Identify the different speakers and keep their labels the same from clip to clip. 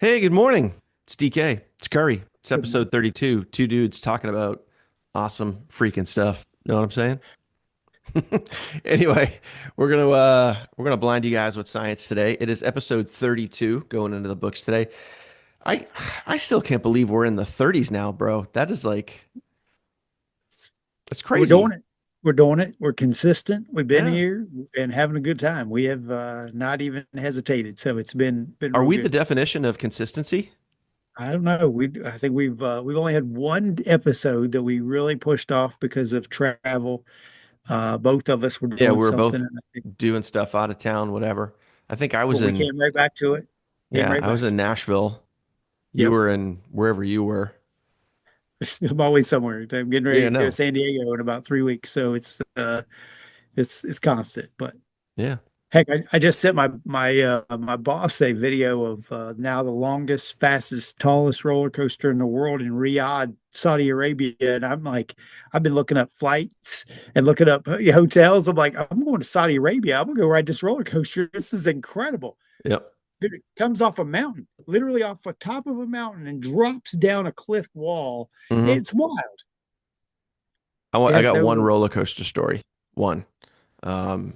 Speaker 1: Hey, good morning. It's DK. It's Curry. It's
Speaker 2: Good
Speaker 1: episode 32. Two dudes talking about awesome freaking stuff. Know what I'm saying? Anyway, we're gonna blind you guys with science today. It is episode 32 going into the books today. I I still can't believe we're in the 30s now, bro. That is like that's
Speaker 2: We're doing
Speaker 1: crazy.
Speaker 2: it. We're doing it. We're consistent. We've been
Speaker 1: Yeah.
Speaker 2: here and having a good time. We have not even hesitated. So it's been
Speaker 1: Are
Speaker 2: real
Speaker 1: we the
Speaker 2: good.
Speaker 1: definition of consistency?
Speaker 2: I don't know. I think we've only had one episode that we really pushed off because of travel. Both of us were
Speaker 1: Yeah, we
Speaker 2: doing
Speaker 1: were
Speaker 2: something,
Speaker 1: both
Speaker 2: and I think,
Speaker 1: doing stuff out of town, whatever. I think I
Speaker 2: but
Speaker 1: was
Speaker 2: we
Speaker 1: in
Speaker 2: came right back to it. Came
Speaker 1: yeah,
Speaker 2: right
Speaker 1: I was
Speaker 2: back.
Speaker 1: in Nashville. You
Speaker 2: Yep.
Speaker 1: were in wherever you were.
Speaker 2: I'm always somewhere. I'm getting ready
Speaker 1: Yeah,
Speaker 2: to go to
Speaker 1: no.
Speaker 2: San Diego in about 3 weeks, so it's constant. But
Speaker 1: Yeah.
Speaker 2: heck, I just sent my boss a video of now the longest, fastest, tallest roller coaster in the world in Riyadh, Saudi Arabia, and I'm like, I've been looking up flights and looking up hotels. I'm like, I'm going to Saudi Arabia. I'm gonna go ride this roller coaster. This is incredible.
Speaker 1: Yep.
Speaker 2: Dude, it comes off a mountain, literally off the top of a mountain, and drops down a cliff wall.
Speaker 1: hmm
Speaker 2: It's wild. It
Speaker 1: I
Speaker 2: has
Speaker 1: got
Speaker 2: no
Speaker 1: one
Speaker 2: words.
Speaker 1: roller coaster story. One. Um,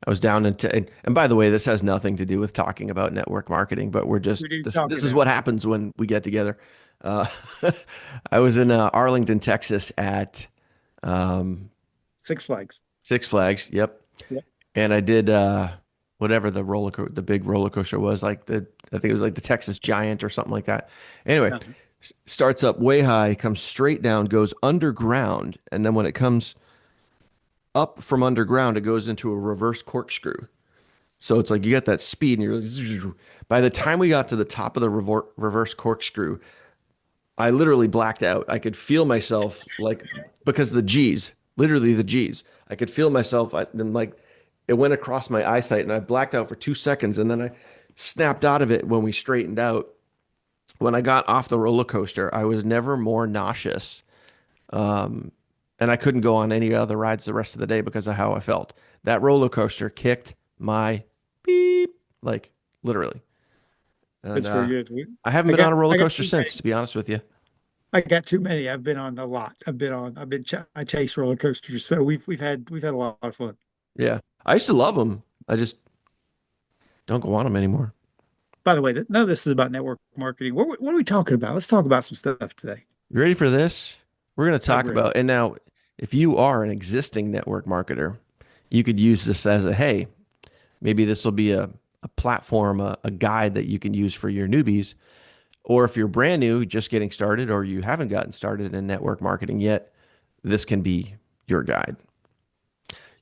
Speaker 1: I was down in, and by the way, this has nothing to do with talking about network marketing, but we're just
Speaker 2: We do
Speaker 1: this.
Speaker 2: talk
Speaker 1: This is what
Speaker 2: about
Speaker 1: happens when we get together. Uh, I was in Arlington, Texas, at um,
Speaker 2: Six Flags.
Speaker 1: Six Flags. Yep,
Speaker 2: Yep.
Speaker 1: and I did whatever the big roller coaster was, like the I think it was like the Texas Giant or something like that. Anyway,
Speaker 2: Uh-huh.
Speaker 1: starts up way high, comes straight down, goes underground, and then when it comes up from underground, it goes into a reverse corkscrew. So it's like you get that speed, and you're like, by the time we got to the top of the reverse corkscrew, I literally blacked out. I could feel myself like because the G's, literally the G's. I could feel myself. Then like it went across my eyesight, and I blacked out for 2 seconds, and then I snapped out of it when we straightened out. When I got off the roller coaster, I was never more nauseous. Um, and I couldn't go on any other rides the rest of the day because of how I felt. That roller coaster kicked my beep, like literally. And
Speaker 2: That's pretty good.
Speaker 1: I haven't been on a roller
Speaker 2: I got
Speaker 1: coaster
Speaker 2: too many.
Speaker 1: since, to be honest with you.
Speaker 2: I got too many. I've been on a lot. I chase roller coasters. So we've had a lot of fun.
Speaker 1: Yeah. I used to love them. I just don't go on them anymore.
Speaker 2: By the way, none of this is about network marketing. What are we talking about? Let's talk about some stuff today.
Speaker 1: You ready for this? We're going to
Speaker 2: I'm
Speaker 1: talk
Speaker 2: ready.
Speaker 1: about, and now if you are an existing network marketer, you could use this as a, hey, maybe this will be a platform, a guide that you can use for your newbies. Or if you're brand new, just getting started, or you haven't gotten started in network marketing yet, this can be your guide.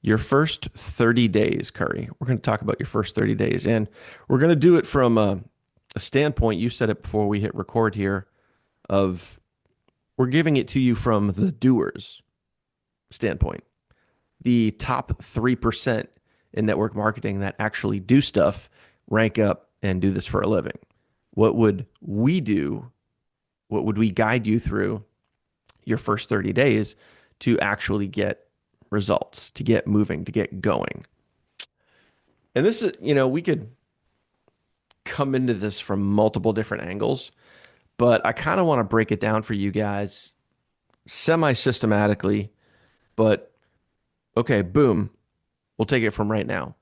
Speaker 1: Your first 30 days, Curry. We're going to talk about your first 30 days. And we're going to do it from a standpoint. You said it before we hit record here of we're giving it to you from the doers standpoint. The top 3% in network marketing that actually do stuff, rank up, and do this for a living. What would we do? What would we guide you through your first 30 days to actually get results, to get moving, to get going? And this is, we could come into this from multiple different angles, but I kind of want to break it down for you guys semi systematically. But okay, boom, we'll take it from right now.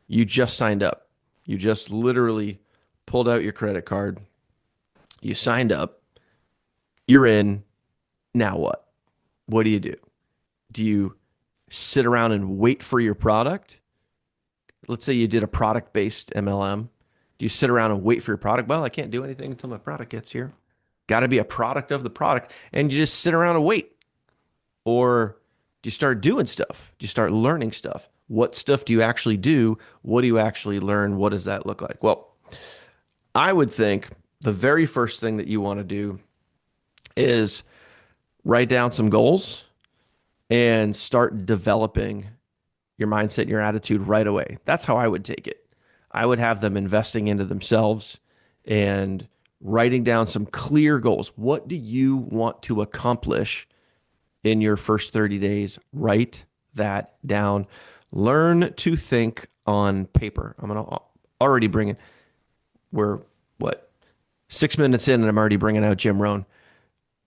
Speaker 1: You just signed up. You just literally pulled out your credit card. You signed up. You're in. Now what? What do you do? Do you sit around and wait for your product? Let's say you did a product based MLM. Do you sit around and wait for your product? Well, I can't do anything until my product gets here. Got to be a product of the product. And you just sit around and wait. Or do you start doing stuff? Do you start learning stuff? What stuff do you actually do? What do you actually learn? What does that look like? Well, I would think the very first thing that you want to do is write down some goals and start developing your mindset and your attitude right away. That's how I would take it. I would have them investing into themselves and writing down some clear goals. What do you want to accomplish in your first 30 days? Write that down. Learn to think on paper. I'm going to already bring it. We're what? 6 minutes in, and I'm already bringing out Jim Rohn.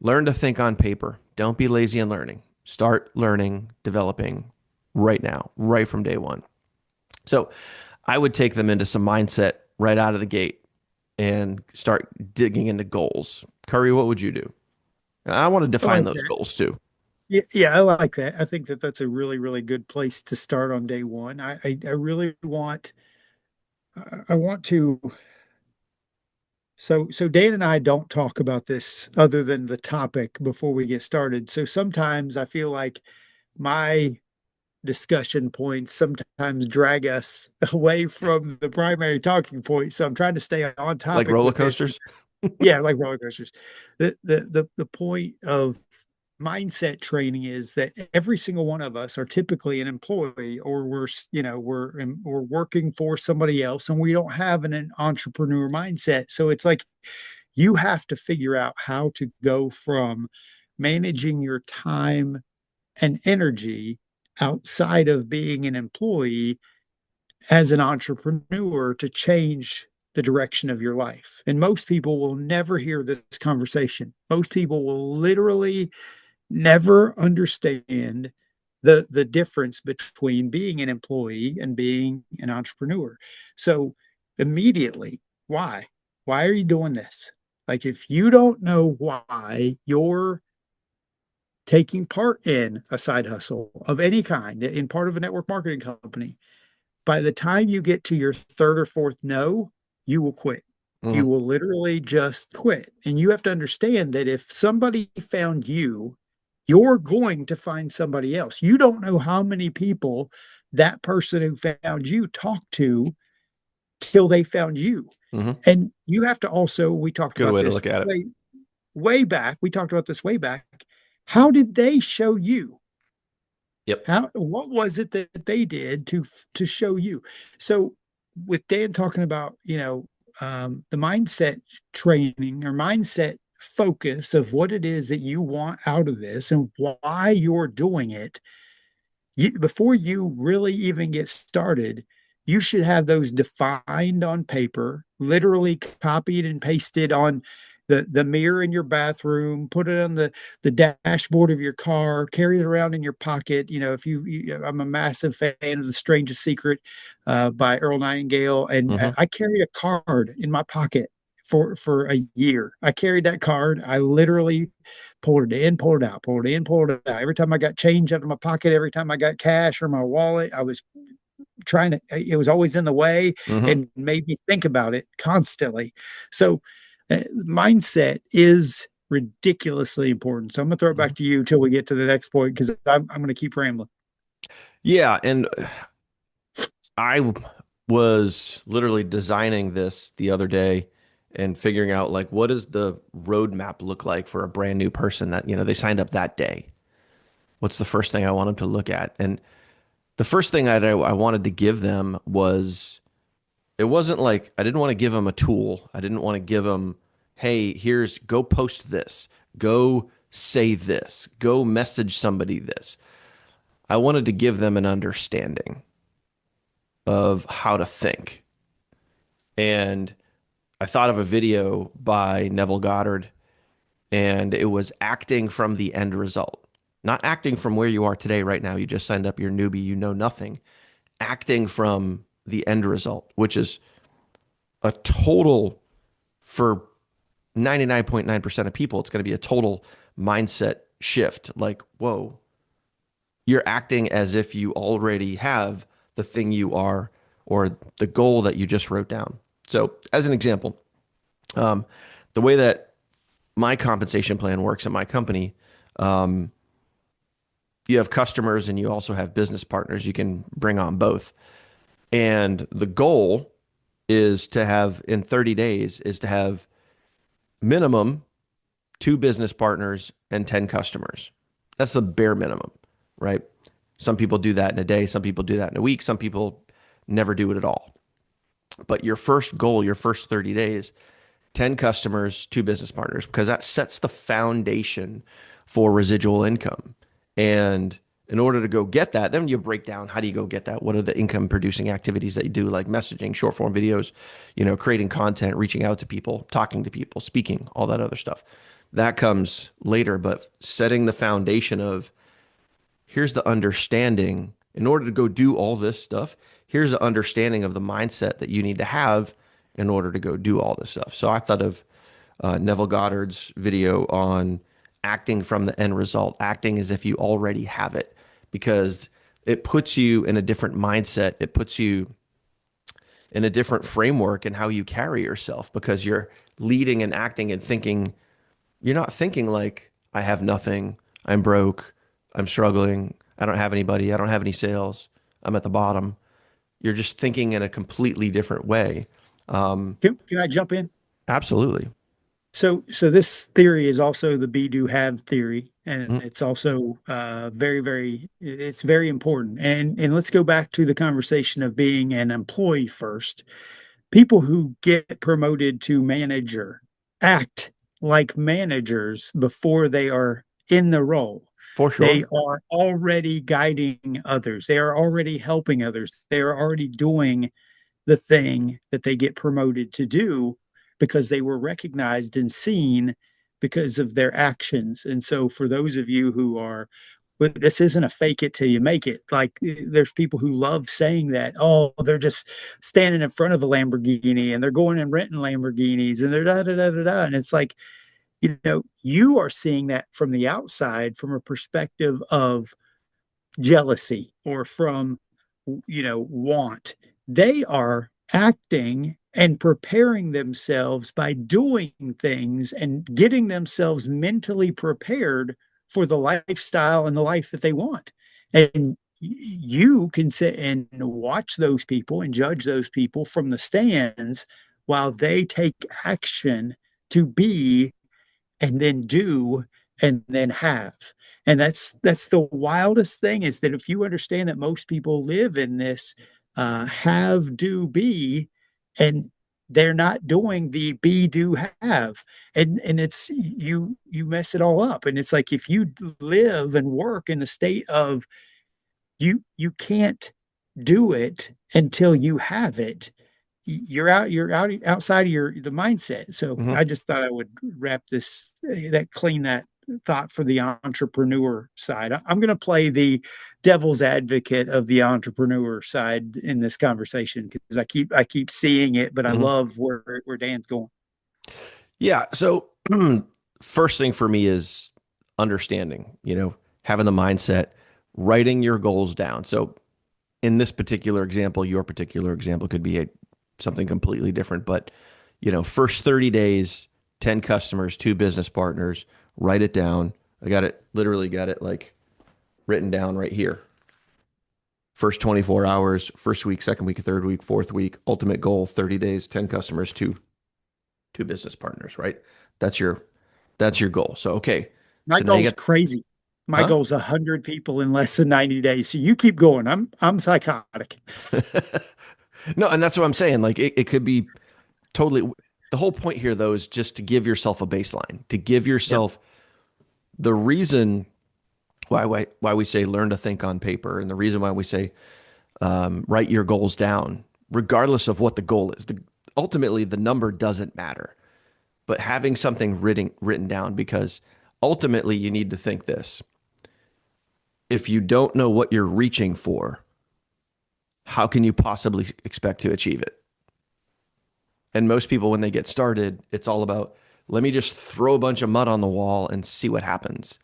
Speaker 1: Learn to think on paper. Don't be lazy in learning. Start learning, developing right now, right from day one. So I would take them into some mindset right out of the gate and start digging into goals. Curry, what would you do? I want to
Speaker 2: I
Speaker 1: define
Speaker 2: like
Speaker 1: those
Speaker 2: that.
Speaker 1: goals too.
Speaker 2: Yeah, yeah, I like that. I think that that's a really, really good place to start on day one. I really want, I want to. So Dan and I don't talk about this other than the topic before we get started. So sometimes I feel like my discussion points sometimes drag us away from the primary talking point. So I'm trying to stay on
Speaker 1: Like
Speaker 2: topic
Speaker 1: roller
Speaker 2: with this.
Speaker 1: coasters?
Speaker 2: Yeah, like roller coasters. The point of mindset training is that every single one of us are typically an employee, or we're working for somebody else, and we don't have an entrepreneur mindset. So it's like you have to figure out how to go from managing your time and energy outside of being an employee as an entrepreneur to change the direction of your life. And most people will never hear this conversation. Most people will literally never understand the difference between being an employee and being an entrepreneur. So immediately, why? Why are you doing this? Like if you don't know why you're taking part in a side hustle of any kind, in part of a network marketing company, by the time you get to your third or fourth no, you will quit. You
Speaker 1: Mhm.
Speaker 2: will literally just quit. And you have to understand that if somebody found you, you're going to find somebody else. You don't know how many people that person who found you talked to till they found you.
Speaker 1: Mhm.
Speaker 2: And you have to also, we talked
Speaker 1: Good
Speaker 2: about
Speaker 1: way to
Speaker 2: this
Speaker 1: look at it.
Speaker 2: way back. We talked about this way back. How did they show you?
Speaker 1: Yep.
Speaker 2: How what was it that they did to show you? So with Dan talking about, the mindset training or mindset focus of what it is that you want out of this and why you're doing it, before you really even get started, you should have those defined on paper, literally copied and pasted on the mirror in your bathroom, put it on the dashboard of your car, carry it around in your pocket. If I'm a massive fan of The Strangest Secret by Earl Nightingale, and
Speaker 1: Mhm.
Speaker 2: I carried a card in my pocket for a year. I carried that card. I literally pulled it in, pulled it out, pulled it in, pulled it out. Every time I got change out of my pocket, every time I got cash or my wallet, I was trying to, it was always in the way
Speaker 1: Mhm.
Speaker 2: and made me think about it constantly. So, mindset is ridiculously important. So, I'm going to throw it
Speaker 1: Mhm.
Speaker 2: back to you till we get to the next point because I'm going to keep rambling.
Speaker 1: Yeah, and I was literally designing this the other day and figuring out like what does the roadmap look like for a brand new person that, they signed up that day. What's the first thing I want them to look at? And the first thing I wanted to give them was it wasn't like I didn't want to give them a tool. I didn't want to give them, hey, here's go post this, go say this, go message somebody this. I wanted to give them an understanding of how to think. And I thought of a video by Neville Goddard, and it was acting from the end result, not acting from where you are today, right now. You just signed up, you're newbie, you know nothing. Acting from the end result, which is a total for 99.9% of people, it's going to be a total mindset shift. Like, whoa, you're acting as if you already have the thing you are or the goal that you just wrote down. So, as an example, um, the way that my compensation plan works at my company, um, you have customers and you also have business partners. You can bring on both. And the goal is to have in 30 days is to have minimum two business partners and 10 customers. That's the bare minimum, right? Some people do that in a day. Some people do that in a week. Some people never do it at all. But your first goal, your first 30 days, 10 customers, two business partners, because that sets the foundation for residual income. And In order to go get that, then you break down how do you go get that? What are the income producing activities that you do, like messaging, short form videos, creating content, reaching out to people, talking to people, speaking, all that other stuff. That comes later, but setting the foundation of here's the understanding in order to go do all this stuff. Here's the understanding of the mindset that you need to have in order to go do all this stuff. So I thought of Neville Goddard's video on acting from the end result, acting as if you already have it, because it puts you in a different mindset. It puts you in a different framework in how you carry yourself because you're leading and acting and thinking, you're not thinking like, I have nothing, I'm broke, I'm struggling, I don't have anybody, I don't have any sales, I'm at the bottom. You're just thinking in a completely different way.
Speaker 2: Can I jump in?
Speaker 1: Absolutely.
Speaker 2: So this theory is also the be do have theory, and
Speaker 1: Mhm.
Speaker 2: it's also it's very important. And let's go back to the conversation of being an employee first. People who get promoted to manager act like managers before they are in the role.
Speaker 1: For
Speaker 2: They
Speaker 1: sure.
Speaker 2: are already guiding others. They are already helping others. They are already doing the thing that they get promoted to do because they were recognized and seen because of their actions. And so, for those of you who are, but this isn't a fake it till you make it. Like there's people who love saying that, oh, they're just standing in front of a Lamborghini and they're going and renting Lamborghinis and they're da da da da da. And it's like, you are seeing that from the outside from a perspective of jealousy or from want. They are acting and preparing themselves by doing things and getting themselves mentally prepared for the lifestyle and the life that they want. And you can sit and watch those people and judge those people from the stands while they take action to be and then do and then have. And that's the wildest thing, is that if you understand that most people live in this have, do, be, and they're not doing the be, do, have. And it's you mess it all up. And it's like if you live and work in the state of you can't do it until you have it, you're out outside of your the mindset. So
Speaker 1: Mhm.
Speaker 2: I just thought I would wrap this that clean that thought for the entrepreneur side. I'm going to play the devil's advocate of the entrepreneur side in this conversation because I keep seeing it, but I
Speaker 1: Mhm.
Speaker 2: love where Dan's going.
Speaker 1: Yeah. So, first thing for me is understanding, having the mindset, writing your goals down. So, in this particular example, your particular example could be something completely different, but, first 30 days, 10 customers, two business partners, write it down. I got it, literally got it like written down right here. First 24 hours, first week, second week, third week, fourth week, ultimate goal, 30 days, 10 customers, two business partners, right? That's your that's your goal. So okay.
Speaker 2: My
Speaker 1: So now you
Speaker 2: goal's
Speaker 1: get
Speaker 2: crazy. My
Speaker 1: huh?
Speaker 2: goal's 100 people in less than 90 days. So you keep going. I'm psychotic.
Speaker 1: No, and that's what I'm saying. Like it could be totally the whole point here though is just to give yourself a baseline, to give
Speaker 2: Yep.
Speaker 1: yourself the reason why we say learn to think on paper and the reason why we say write your goals down, regardless of what the goal is. Ultimately the number doesn't matter. But having something written down because ultimately you need to think this. If you don't know what you're reaching for, how can you possibly expect to achieve it? And most people, when they get started, it's all about, let me just throw a bunch of mud on the wall and see what happens.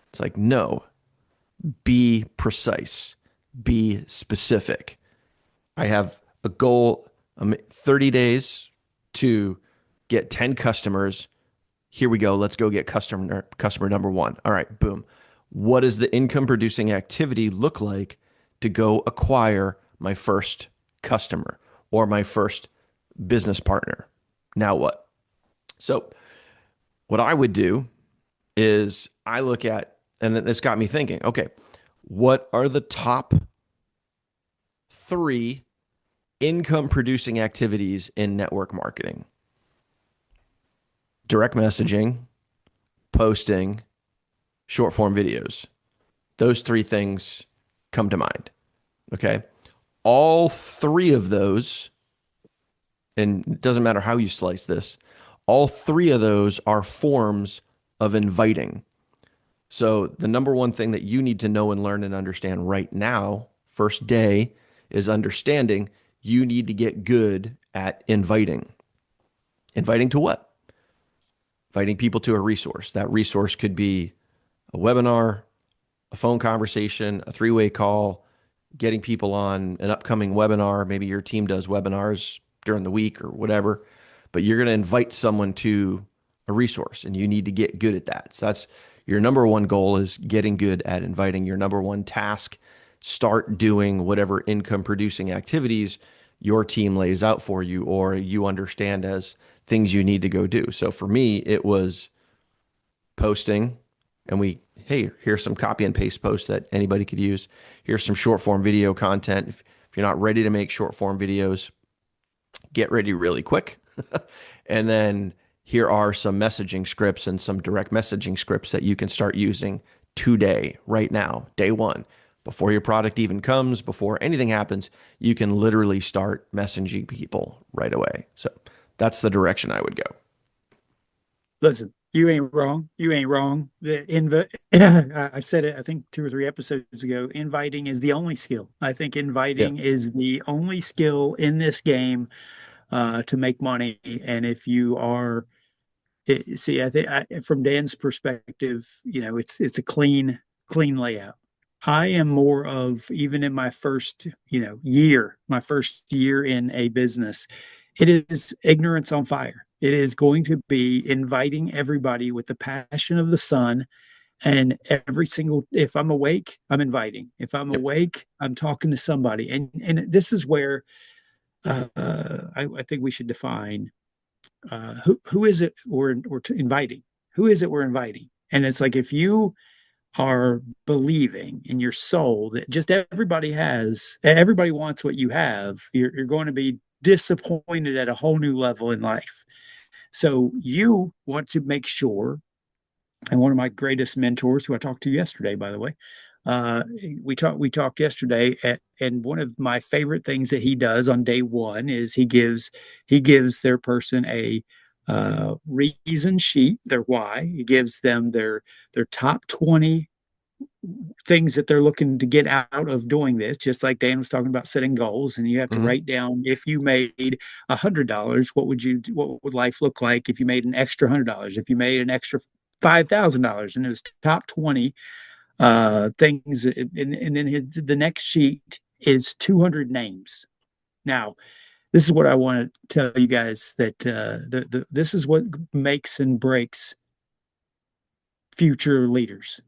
Speaker 1: It's like, no, be precise, be specific. I have a goal, 30 days to get 10 customers. Here we go. Let's go get customer number one. All right, boom. What does the income producing activity look like to go acquire my first customer or my first business partner? Now what? So what I would do is I look at, and this got me thinking, okay, what are the top three income producing activities in network marketing? Direct messaging, posting, short form videos. Those three things come to mind. Okay. All three of those, and it doesn't matter how you slice this, all three of those are forms of inviting. So the number one thing that you need to know and learn and understand right now, first day, is understanding you need to get good at inviting. Inviting to what? Inviting people to a resource. That resource could be a webinar, a phone conversation, a three-way call, getting people on an upcoming webinar. Maybe your team does webinars during the week or whatever, but you're going to invite someone to a resource and you need to get good at that. So that's your number one goal, is getting good at inviting. Your number one task, start doing whatever income producing activities your team lays out for you or you understand as things you need to go do. So for me, it was posting, and hey, here's some copy and paste posts that anybody could use. Here's some short form video content. If you're not ready to make short form videos, get ready really quick. And then here are some messaging scripts and some direct messaging scripts that you can start using today, right now, day one. Before your product even comes, before anything happens, you can literally start messaging people right away. So that's the direction I would go.
Speaker 2: Listen, you ain't wrong. You ain't wrong. I said it, I think 2 or 3 episodes ago. Inviting is the only skill. I think
Speaker 1: Yeah.
Speaker 2: inviting is the only skill in this game to make money. And if you are, see, I think from Dan's perspective, it's a clean layout. I am more of, even in my first, my first year in a business, it is ignorance on fire. It is going to be inviting everybody with the passion of the sun. And if I'm awake, I'm inviting. If I'm
Speaker 1: Yep.
Speaker 2: awake, I'm talking to somebody. And this is where I think we should define who is it we're inviting? Who is it we're inviting? And it's like, if you are believing in your soul that just everybody wants what you have, you're going to be disappointed at a whole new level in life. So you want to make sure, and one of my greatest mentors, who I talked to yesterday, by the way, uh, we talked yesterday, and one of my favorite things that he does on day one is he gives their person a reason sheet, their why. He gives them their top 20 things that they're looking to get out of doing this, just like Dan was talking about setting goals. And you have to
Speaker 1: Mm-hmm.
Speaker 2: write down, if you made $100, what would life look like if you made an extra $100, if you made an extra $5,000. And it was top 20 things. And then the next sheet is 200 names. Now, this is what I want to tell you guys, that this is what makes and breaks future leaders.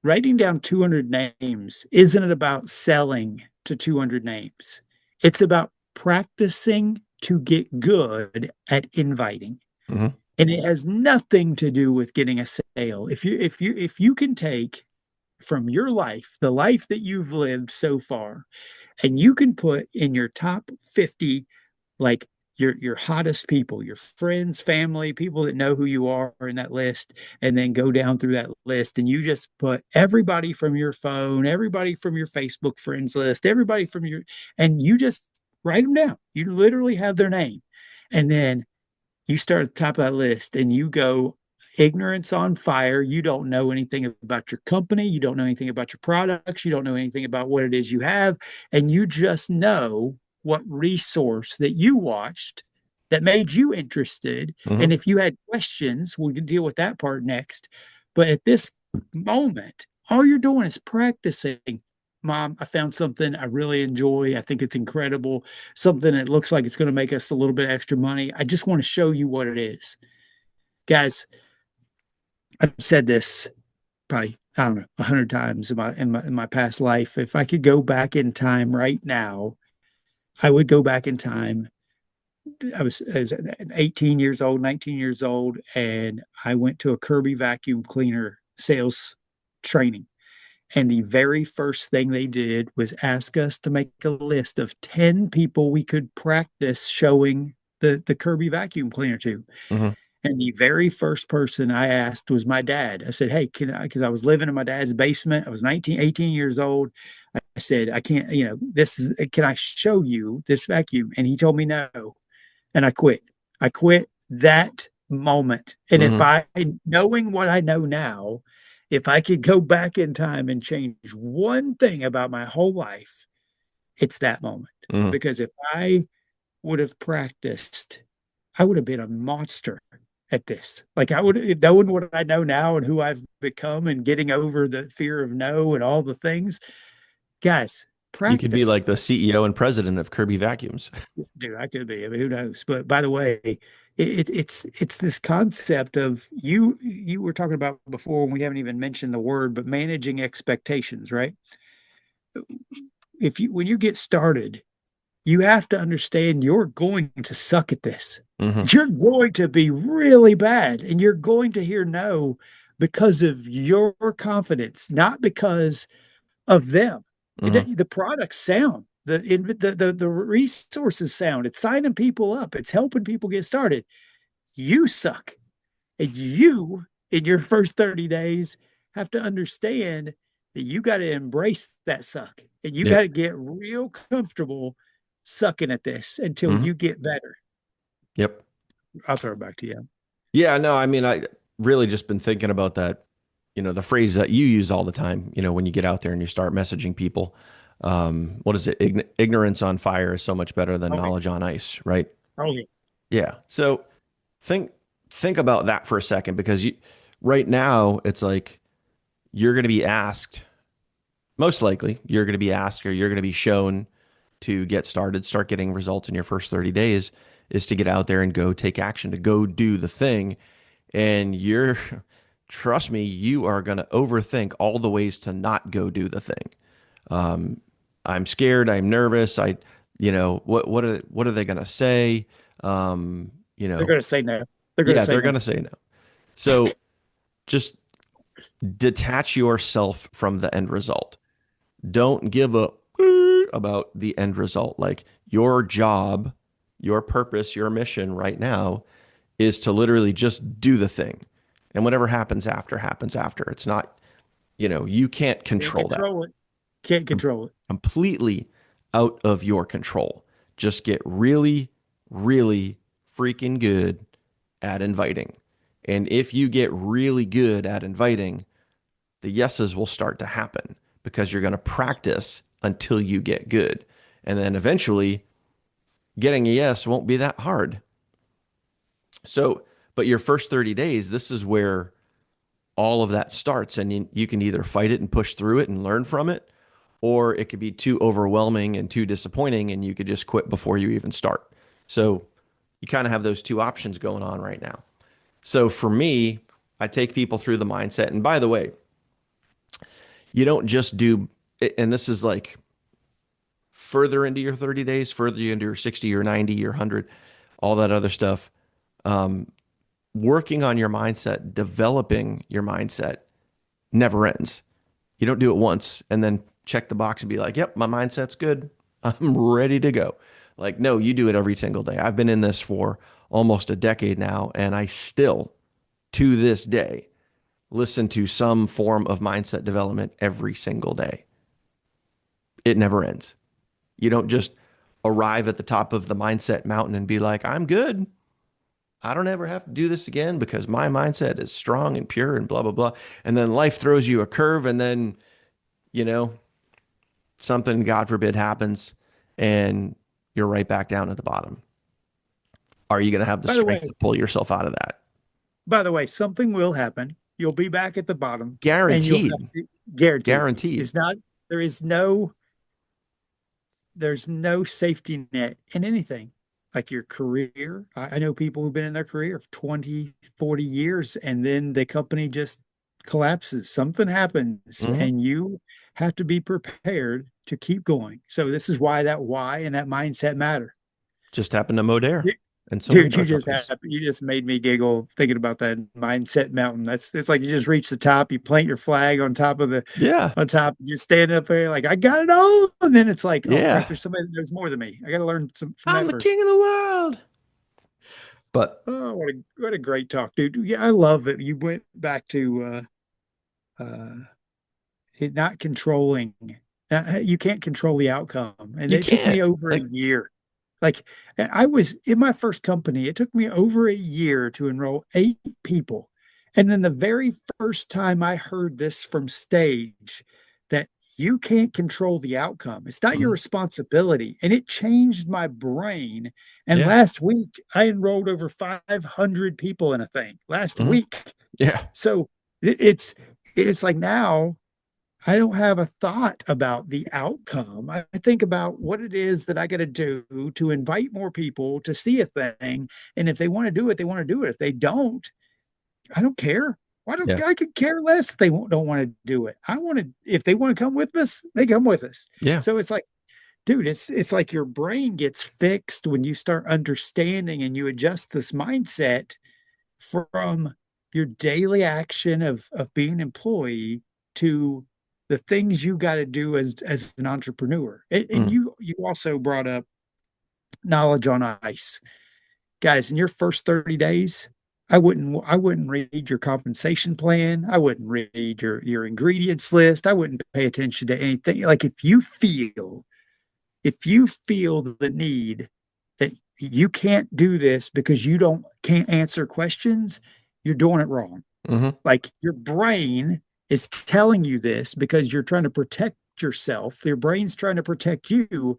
Speaker 2: Writing down 200 names isn't about selling to 200 names. It's about practicing to get good at inviting.
Speaker 1: Mm-hmm.
Speaker 2: And it has nothing to do with getting a sale. If you can take from your life, the life that you've lived so far, and you can put in your top 50, like your hottest people, your friends, family, people that know who you are in that list, and then go down through that list, and you just put everybody from your phone, everybody from your Facebook friends list, everybody from your, and you just write them down. You literally have their name. And then you start at the top of that list and you go ignorance on fire. You don't know anything about your company. You don't know anything about your products. You don't know anything about what it is you have. And you just know what resource that you watched that made you interested.
Speaker 1: Mm-hmm.
Speaker 2: And if you had questions, we can deal with that part next. But at this moment, all you're doing is practicing. Mom, I found something I really enjoy. I think it's incredible. Something that looks like it's going to make us a little bit extra money. I just want to show you what it is. Guys, I've said this probably, I don't know, 100 times in my past life. If I could go back in time right now, I would go back in time. I was 18 years old, 19 years old, and I went to a Kirby vacuum cleaner sales training. And the very first thing they did was ask us to make a list of 10 people we could practice showing the Kirby vacuum cleaner to.
Speaker 1: Mm-hmm.
Speaker 2: And the very first person I asked was my dad. I said, "Hey, can I?" Because I was living in my dad's basement. I was 19, 18 years old. I said, "I can't, this is, can I show you this vacuum?" And he told me no. And I quit. I quit that moment. And if
Speaker 1: Hmm.
Speaker 2: I, knowing what I know now, if I could go back in time and change one thing about my whole life, it's that moment.
Speaker 1: Hmm.
Speaker 2: Because if I would have practiced, I would have been a monster at this. Like I would, knowing what I know now and who I've become and getting over the fear of no and all the things, guys,
Speaker 1: You could be
Speaker 2: practice.
Speaker 1: like the CEO and president of Kirby Vacuums.
Speaker 2: Dude, I could be. I mean, who knows? But by the way, it's this concept of you were talking about before, and we haven't even mentioned the word, but managing expectations, right? If you when you get started, you have to understand you're going to suck at this.
Speaker 1: Hmm.
Speaker 2: You're going to be really bad, and you're going to hear no because of your confidence, not because of them.
Speaker 1: Hmm.
Speaker 2: The products sound, the resources sound. It's signing people up. It's helping people get started. You suck, and you in your first 30 days have to understand that you got to embrace that suck, and you got
Speaker 1: Yep.
Speaker 2: to get real comfortable sucking at this until
Speaker 1: Hmm.
Speaker 2: you get better.
Speaker 1: Yep.
Speaker 2: I'll throw it back to you.
Speaker 1: Yeah, no, I mean, I really just been thinking about that, the phrase that you use all the time, when you get out there and you start messaging people. What is it? Ignorance on fire is so much better than
Speaker 2: Okay.
Speaker 1: knowledge on ice, right?
Speaker 2: Okay.
Speaker 1: Yeah. So think think about that for a second because right now it's like you're going to be asked, most likely, you're going to be asked or you're going to be shown to get started, start getting results in your first 30 days is to get out there and go take action, to go do the thing. And trust me, you are going to overthink all the ways to not go do the thing. Um, I'm scared. I'm nervous. What are they going to say? Um, you
Speaker 2: They're
Speaker 1: know,
Speaker 2: going to say no. They're going to
Speaker 1: yeah,
Speaker 2: say
Speaker 1: they're
Speaker 2: no.
Speaker 1: going to say no. So just detach yourself from the end result. Don't give a about the end result. Like your job, your purpose, your mission right now is to literally just do the thing. And whatever happens after happens after. It's not, you can't
Speaker 2: Can't
Speaker 1: control that.
Speaker 2: control it. Can't control it.
Speaker 1: Completely out of your control. Just get really, really freaking good at inviting. And if you get really good at inviting, the yeses will start to happen because you're going to practice until you get good. And then eventually, getting a yes won't be that hard. So, but your first 30 days, this is where all of that starts. And you can either fight it and push through it and learn from it, or it could be too overwhelming and too disappointing and you could just quit before you even start. So, you kind of have those two options going on right now. So, for me, I take people through the mindset. And by the way, you don't just do, and this is like further into your 30 days, further into your 60 or 90 or 100, all that other stuff. Um, Working on your mindset, developing your mindset never ends. You don't do it once and then check the box and be like, yep, my mindset's good. I'm ready to go. Like, no, you do it every single day. I've been in this for almost a decade now, and I still, to this day, listen to some form of mindset development every single day. It never ends. You don't just arrive at the top of the mindset mountain and be like, I'm good. I don't ever have to do this again because my mindset is strong and pure and blah, blah, blah. And then life throws you a curve and then, you know, something, God forbid, happens and you're right back down at the bottom. Are you going to have the
Speaker 2: By the
Speaker 1: strength
Speaker 2: way,
Speaker 1: to pull yourself out of that?
Speaker 2: something will happen. You'll be back at the bottom and you'll have
Speaker 1: Guaranteed.
Speaker 2: to guaranteed.
Speaker 1: Guaranteed.
Speaker 2: It's not, there is no, there's no safety net in anything like your career. I know people who've been in their career for 20, 40 years, and then the company just collapses. Something happens,
Speaker 1: Hmm.
Speaker 2: and you have to be prepared to keep going. So this is why that why and that mindset matter.
Speaker 1: Just happened to Modere and so many
Speaker 2: Dude,
Speaker 1: other companies.
Speaker 2: you just made me giggle thinking about that mindset mountain. That's it's like you just reach the top, you plant your flag on top of the
Speaker 1: Yeah.
Speaker 2: on top, you stand up there like I got it all. And then it's like, oh crap,
Speaker 1: Yeah.
Speaker 2: there's somebody that knows more than me. I gotta learn some from
Speaker 1: I'm
Speaker 2: that
Speaker 1: the
Speaker 2: person.
Speaker 1: king of the world. But
Speaker 2: Oh, what a great talk, dude. Yeah, I love that you went back to uh it not controlling. You can't control the outcome. And
Speaker 1: you
Speaker 2: it took
Speaker 1: can't.
Speaker 2: me over a
Speaker 1: Like,
Speaker 2: year. Like I was in my first company, it took me over a year to enroll 8 people. And then the very first time I heard this from stage, that you can't control the outcome. It's not your
Speaker 1: mhm.
Speaker 2: responsibility. And it changed my brain. And
Speaker 1: Yeah.
Speaker 2: last week I enrolled over 500 people in a thing. Last
Speaker 1: Mhm.
Speaker 2: week.
Speaker 1: Yeah.
Speaker 2: So it's like now I don't have a thought about the outcome. I think about what it is that I got to do to invite more people to see a thing. And if they want to do it, they want to do it. If they don't, I don't care. Why don't
Speaker 1: Yeah.
Speaker 2: I could care less if they don't want to do it? I want to, if they want to come with us, they come with us.
Speaker 1: Yeah.
Speaker 2: So it's like, dude, it's like your brain gets fixed when you start understanding and you adjust this mindset from your daily action of being an employee to the things you got to do as an entrepreneur. And
Speaker 1: Mm.
Speaker 2: you also brought up knowledge on ice. Guys, in your first 30 days, I wouldn't read your compensation plan. I wouldn't read your ingredients list. I wouldn't pay attention to anything. Like if you feel the need that you can't do this because you don't can't answer questions, you're doing it wrong.
Speaker 1: Hmm.
Speaker 2: Like your brain is telling you this because you're trying to protect yourself. Your brain's trying to protect you.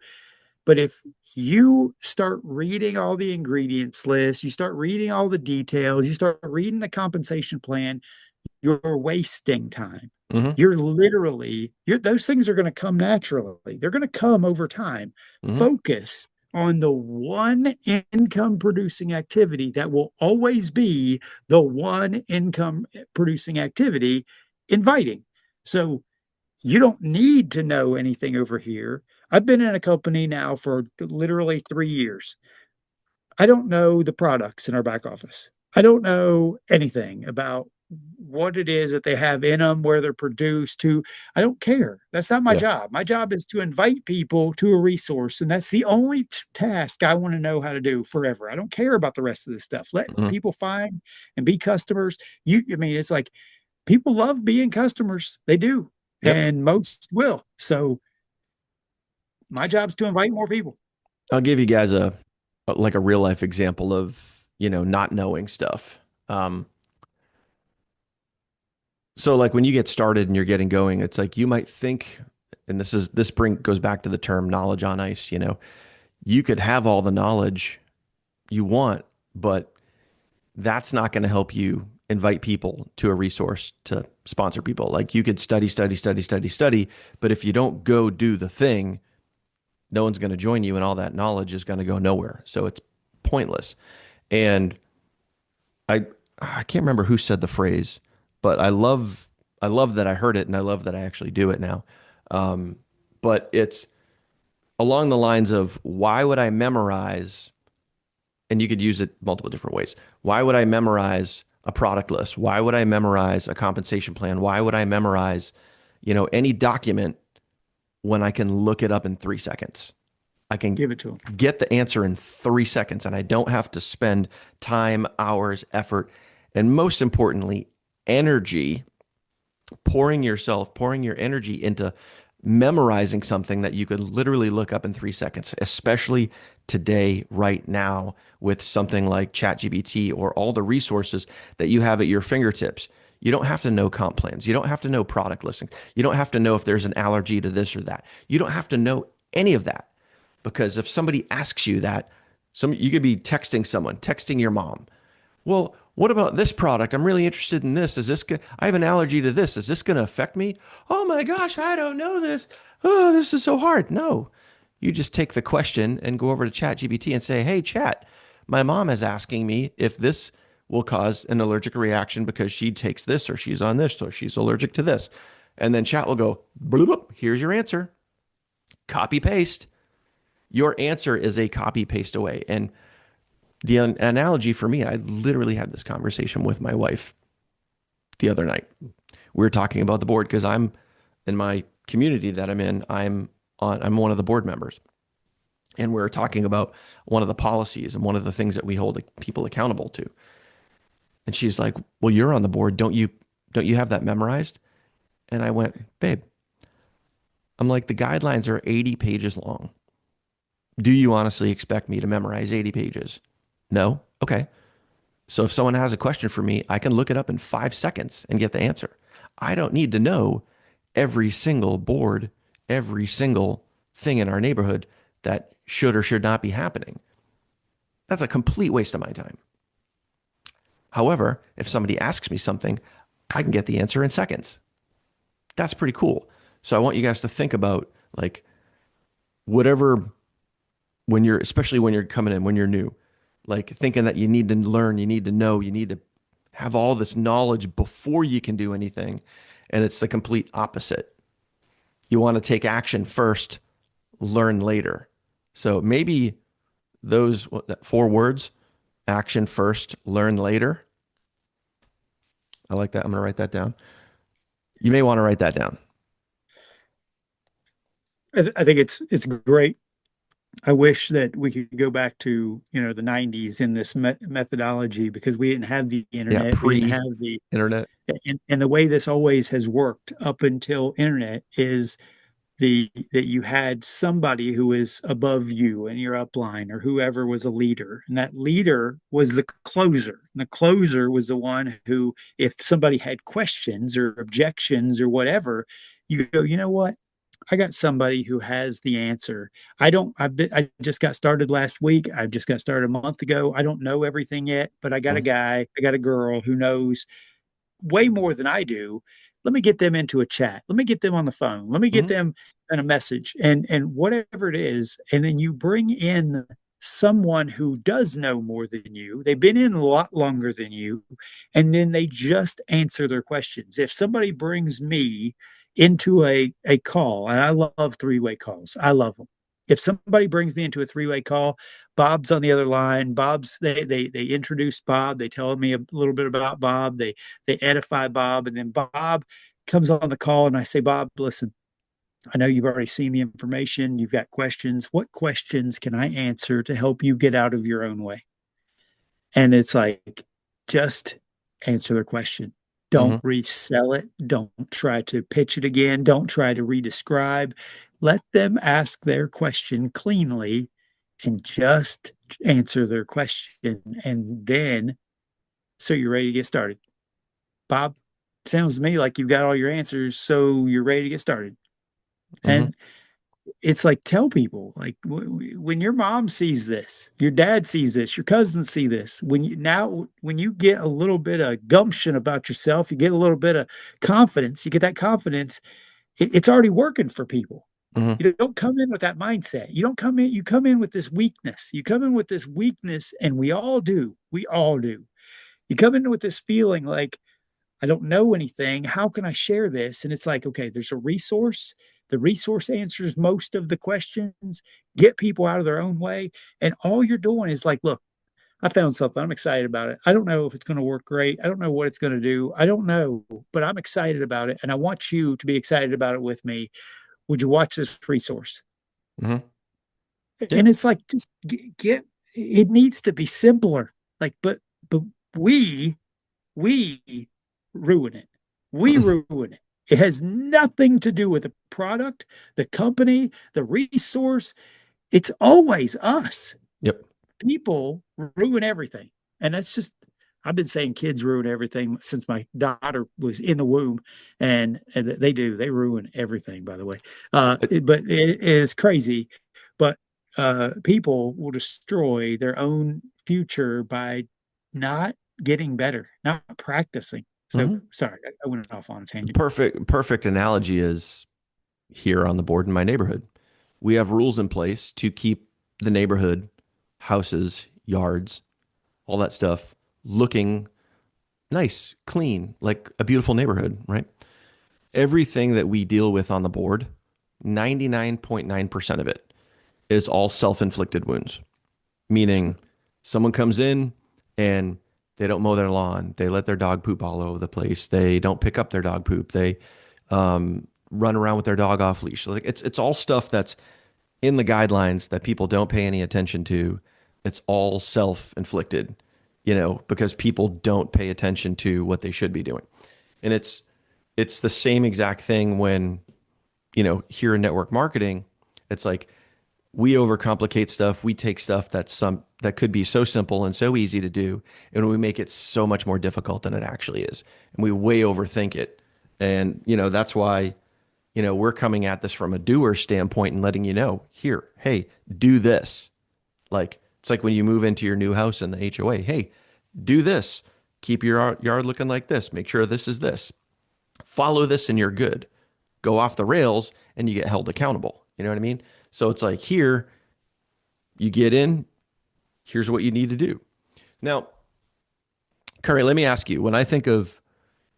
Speaker 2: But if you start reading all the ingredients list, you start reading all the details, you start reading the compensation plan, you're wasting time.
Speaker 1: Hmm.
Speaker 2: Those things are going to come naturally. They're going to come over time.
Speaker 1: Hmm.
Speaker 2: Focus on the one income producing activity that will always be the one income producing activity, inviting. So you don't need to know anything over here. I've been in a company now for literally 3 years. I don't know the products in our back office. I don't know anything about what it is that they have in them, where they're produced to. I don't care. That's not my
Speaker 1: Yeah.
Speaker 2: job. My job is to invite people to a resource. And that's the only task I want to know how to do forever. I don't care about the rest of this stuff. Let
Speaker 1: Hmm.
Speaker 2: people find and be customers. I mean, it's like people love being customers. They do.
Speaker 1: Yep.
Speaker 2: And most will. So my job is to invite more people.
Speaker 1: I'll give you guys like a real life example of, not knowing stuff. Um, so like when you get started and you're getting going, it's like you might think, and this goes back to the term knowledge on ice, you could have all the knowledge you want, but that's not going to help you invite people to a resource to sponsor people. Like you could study, study, study, study, study, but if you don't go do the thing, no one's going to join you and all that knowledge is going to go nowhere. So it's pointless. And I I can't remember who said the phrase, but I love that I heard it and I love that I actually do it now. Um, but it's along the lines of why would I memorize, and you could use it multiple different ways. Why would I memorize a product list? Why would I memorize a compensation plan? Why would I memorize, any document when I can look it up in 3 seconds? I can
Speaker 2: Give it to them.
Speaker 1: get the answer in 3 seconds and I don't have to spend time, hours, effort, and most importantly, energy, pouring your energy into memorizing something that you could literally look up in 3 seconds, especially today, right now, with something like ChatGPT or all the resources that you have at your fingertips. You don't have to know comp plans. You don't have to know product listings. You don't have to know if there's an allergy to this or that. You don't have to know any of that because if somebody asks you that, you could be texting someone, texting your mom. Well, what about this product? I'm really interested in this. I have an allergy to this. Is this going to affect me? Oh my gosh, I don't know this. Oh, this is so hard. No, you just take the question and go over to ChatGPT and say, "Hey, Chat, my mom is asking me if this will cause an allergic reaction because she takes this or she's on this or she's allergic to this." And then Chat will go, bloop, bloop, here's your answer. Copy paste. Your answer is a copy paste away. And the analogy for me, I literally had this conversation with my wife the other night. We were talking about the board because I'm in my community that I'm in, I'm one of the board members. And we are talking about one of the policies and one of the things that we hold people accountable to. And she's like, "Well, you're on the board. Don't you have that memorized?" And I went, "Babe, I'm like, the guidelines are 80 pages long. Do you honestly expect me to memorize 80 pages?" No? Okay. So if someone has a question for me, I can look it up in 5 seconds and get the answer. I don't need to know every single board, every single thing in our neighborhood that should or should not be happening. That's a complete waste of my time. However, if somebody asks me something, I can get the answer in seconds. That's pretty cool. So I want you guys to think about like whatever, when you're, especially when you're coming in, when you're new, like thinking that you need to learn, you need to know, you need to have all this knowledge before you can do anything. And it's the complete opposite. You want to take action first, learn later. So maybe those 4 words: action first, learn later. I like that. I'm going to write that down. You may want to write that down.
Speaker 2: I think it's great. I wish that we could go back to, the 90s in this methodology, because we didn't have the
Speaker 1: Yeah,
Speaker 2: internet. We didn't
Speaker 1: pre
Speaker 2: have the
Speaker 1: internet.
Speaker 2: and the way this always has worked up until internet is the that you had somebody who is above you in your upline, or whoever was a leader, and that leader was the closer. And the closer was the one who, if somebody had questions or objections or whatever, you go, you know what, I got somebody who has the answer. I just got started last week. I just got started a month ago. I don't know everything yet, but I got a
Speaker 1: Mm-hmm.
Speaker 2: guy, I got a girl who knows way more than I do. Let me get them into a chat. Let me get them on the phone. Let me get
Speaker 1: Mm-hmm.
Speaker 2: them in a message, and whatever it is. And then you bring in someone who does know more than you. They've been in a lot longer than you, and then they just answer their questions. If somebody brings me into a call, and I love three-way calls. I love them. If somebody brings me into a three-way call, Bob's on the other line. They introduce Bob. They tell me a little bit about Bob. They edify Bob, and then Bob comes on the call, and I say, Bob, listen, I know you've already seen the information. You've got questions. What questions can I answer to help you get out of your own way? And it's like, just answer their question. Don't
Speaker 1: Mm-hmm.
Speaker 2: resell it. Don't try to pitch it again. Don't try to redescribe. Let them ask their question cleanly and just answer their question. And then, so you're ready to get started. Bob, sounds to me like you've got all your answers. So you're ready to get started.
Speaker 1: Mm-hmm.
Speaker 2: And it's like, tell people, like, when your mom sees this, your dad sees this, your cousins see this, when you get a little bit of gumption about yourself, you get a little bit of confidence, you get that confidence, it's already working for people.
Speaker 1: Mm-hmm.
Speaker 2: You don't come in with that mindset. You don't come in, you come in with this weakness. You come in with this weakness, and we all do. We all do. You come in with this feeling like, I don't know anything. How can I share this? And it's like, okay, there's a resource. The resource answers most of the questions, get people out of their own way. And all you're doing is like, look, I found something. I'm excited about it. I don't know if it's going to work great. I don't know what it's going to do. I don't know, but I'm excited about it. And I want you to be excited about it with me. Would you watch this resource?
Speaker 1: Mm-hmm. Yeah.
Speaker 2: And it's like, just get it needs to be simpler. Like, but we we ruin it. We ruin it. It has nothing to do with the product, the company, the resource. It's always us.
Speaker 1: Yep.
Speaker 2: People ruin everything. And that's just, I've been saying kids ruin everything since my daughter was in the womb. And they do. They ruin everything, by the way. But it is crazy. But people will destroy their own future by not getting better, not practicing. So
Speaker 1: Mm-hmm.
Speaker 2: sorry, I went off on a
Speaker 1: The
Speaker 2: tangent.
Speaker 1: perfect analogy is here on the board in my neighborhood. We have rules in place to keep the neighborhood, houses, yards, all that stuff looking nice, clean, like a beautiful neighborhood, right? Everything that we deal with on the board, 99.9% of it is all self-inflicted wounds, meaning someone comes in and they don't mow their lawn, they let their dog poop all over the place, they don't pick up their dog poop, they run around with their dog off leash. Like it's all stuff that's in the guidelines that people don't pay any attention to, it's all self-inflicted, because people don't pay attention to what they should be doing. And it's the same exact thing when, here in network marketing, it's like we overcomplicate stuff. We take stuff that could be so simple and so easy to do, and we make it so much more difficult than it actually is. And we way overthink it. And, that's why, we're coming at this from a doer standpoint and letting you know, here, hey, do this. Like, it's like when you move into your new house in the HOA, hey, do this. Keep your yard looking like this. Make sure this is this. Follow this and you're good. Go off the rails and you get held accountable. You know what I mean? So it's like here, you get in, here's what you need to do. Now, Curry, let me ask you, when I think of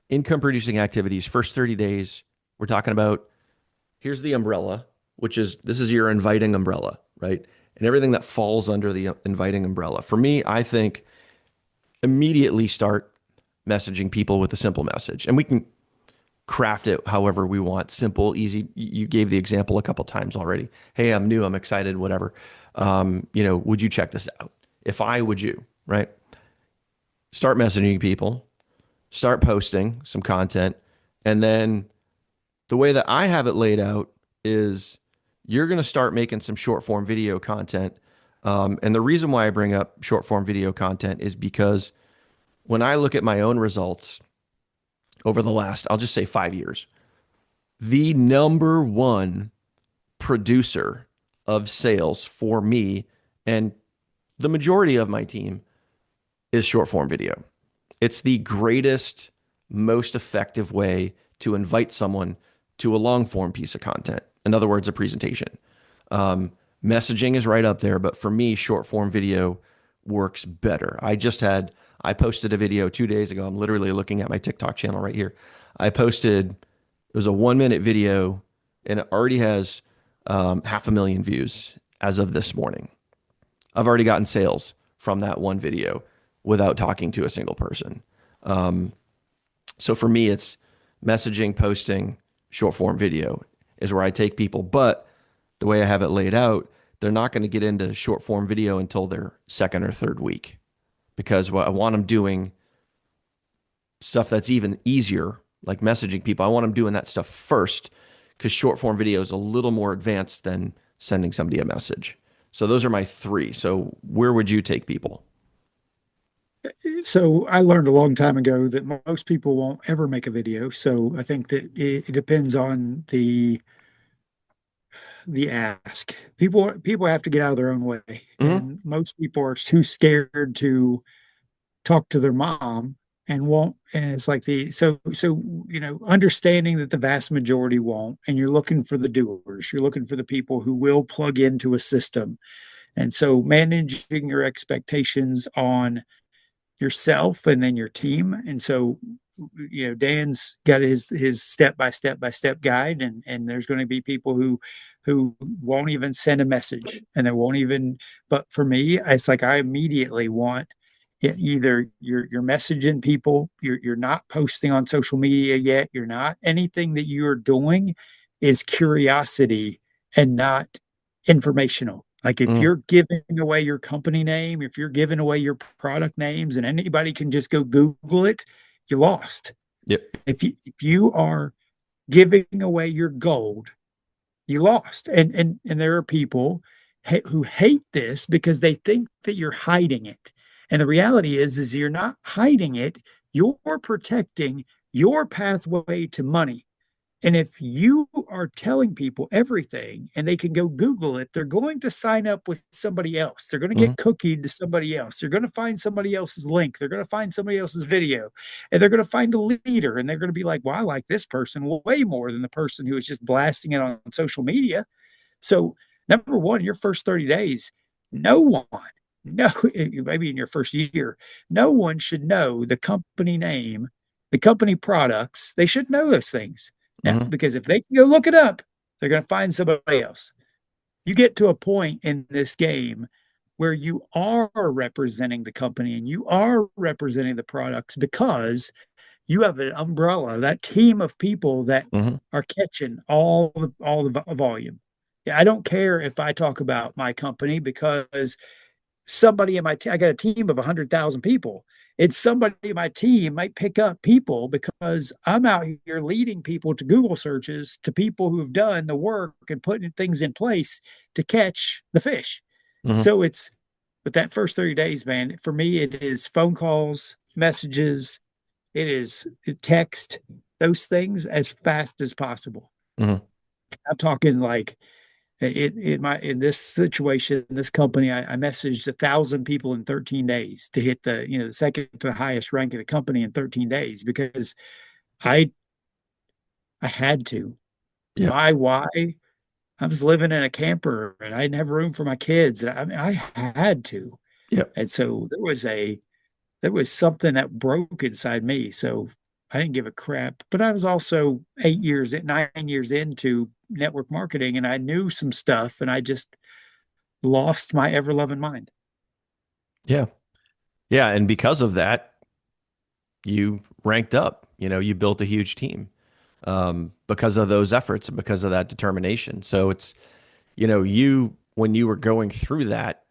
Speaker 1: income producing activities, first 30 days, we're talking about here's the umbrella, this is your inviting umbrella, right? And everything that falls under the inviting umbrella. For me, I think immediately start messaging people with a simple message. And we can craft it however we want. Simple, easy. You gave the example a couple times already. Hey, I'm new, I'm excited, whatever. Would you check this out? If I would you, right? Start messaging people, start posting some content, and then the way that I have it laid out is you're going to start making some short form video content. And the reason why I bring up short form video content is because when I look at my own results over the last, I'll just say 5 years, the number one producer of sales for me and the majority of my team is short form video. It's the greatest, most effective way to invite someone to a long form piece of content. In other words, a presentation. Messaging is right up there, but for me, short form video works better. I posted a video 2 days ago. I'm literally looking at my TikTok channel right here. It was a 1 minute video and it already has 500,000 views as of this morning. I've already gotten sales from that one video without talking to a single person. So for me, it's messaging, posting, short form video is where I take people. But the way I have it laid out, they're not going to get into short form video until their second or third week, because what I want them doing stuff that's even easier, like messaging people. I want them doing that stuff first, because short form video is a little more advanced than sending somebody a message. So those are my three. So where would you take people?
Speaker 2: So I learned a long time ago that most people won't ever make a video. So I think that it depends on the ask. People have to get out of their own way,
Speaker 1: Mm-hmm.
Speaker 2: and most people are too scared to talk to their mom and won't. And it's like understanding that the vast majority won't, and you're looking for the doers. You're looking for the people who will plug into a system. And so managing your expectations on yourself and then your team. And so, Dan's got his step by step guide, and there's going to be people who won't even send a message, and they won't even. But for me, it's like I immediately want either you're messaging people, you're not posting on social media yet, you're not, anything that you're doing is curiosity and not informational. Like if
Speaker 1: Mm-hmm.
Speaker 2: you're giving away your company name, if you're giving away your product names and anybody can just go Google it, you lost.
Speaker 1: Yep.
Speaker 2: If you are giving away your gold, you lost. And there are people who hate this because they think that you're hiding it. And the reality is you're not hiding it. You're protecting your pathway to money. And if you are telling people everything and they can go Google it, they're going to sign up with somebody else. They're going to
Speaker 1: Mm-hmm.
Speaker 2: get cookied to somebody else. They're going to find somebody else's link. They're going to find somebody else's video, and they're going to find a leader. And they're going to be like, well, I like this person way more than the person who is just blasting it on social media. So, number one, your first 30 days, no one, no, maybe in your first year, no one should know the company name, the company products. They should know those things now,
Speaker 1: Mm-hmm.
Speaker 2: because if they can go look it up, they're going to find somebody else. You get to a point in this game where you are representing the company and you are representing the products because you have an umbrella, that team of people that
Speaker 1: Mm-hmm.
Speaker 2: are catching all the volume. I don't care if I talk about my company because somebody in my team, I got a team of 100,000 people. It's somebody in my team might pick up people because I'm out here leading people to Google searches to people who've done the work and putting things in place to catch the fish.
Speaker 1: Hmm.
Speaker 2: So it's, but that first 30 days, man, for me, it is phone calls, messages, it is text, those things as fast as possible.
Speaker 1: Hmm.
Speaker 2: I'm talking like in this situation, this company, I messaged 1,000 people in 13 days to hit the second to the highest rank of the company in 13 days because I I had to.
Speaker 1: Yep.
Speaker 2: My why? I was living in a camper and I didn't have room for my kids. I mean, I had to.
Speaker 1: Yep.
Speaker 2: And so there was something that broke inside me. So I didn't give a crap. But I was also 9 years into network marketing and I knew some stuff and I just lost my ever loving mind.
Speaker 1: Yeah. Yeah. And because of that, you ranked up. You built a huge team because of those efforts and because of that determination. So it's, when you were going through that,